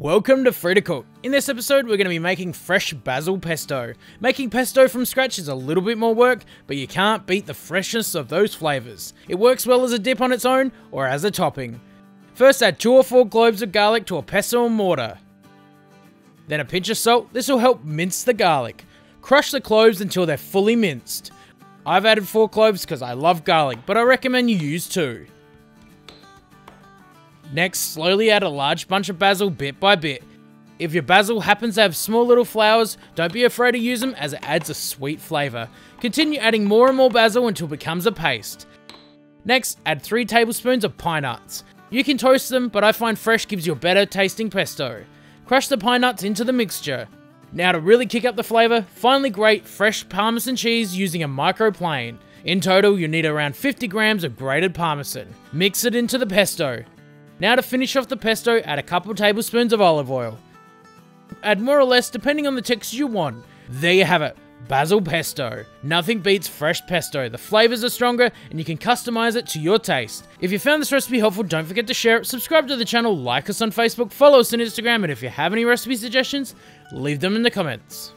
Welcome to Free to Cook. In this episode we're going to be making fresh basil pesto. Making pesto from scratch is a little bit more work, but you can't beat the freshness of those flavours. It works well as a dip on its own or as a topping. First add 2 or 4 cloves of garlic to a pestle and mortar. Then a pinch of salt. This will help mince the garlic. Crush the cloves until they're fully minced. I've added 4 cloves because I love garlic, but I recommend you use 2. Next, slowly add a large bunch of basil bit by bit. If your basil happens to have small little flowers, don't be afraid to use them as it adds a sweet flavour. Continue adding more and more basil until it becomes a paste. Next, add 3 tablespoons of pine nuts. You can toast them, but I find fresh gives you a better tasting pesto. Crush the pine nuts into the mixture. Now to really kick up the flavour, finely grate fresh Parmesan cheese using a microplane. In total, you'll need around 50 grams of grated Parmesan. Mix it into the pesto. Now to finish off the pesto, add a couple tablespoons of olive oil. Add more or less depending on the texture you want. There you have it, basil pesto. Nothing beats fresh pesto. The flavours are stronger and you can customise it to your taste. If you found this recipe helpful, don't forget to share it, subscribe to the channel, like us on Facebook, follow us on Instagram, and if you have any recipe suggestions, leave them in the comments.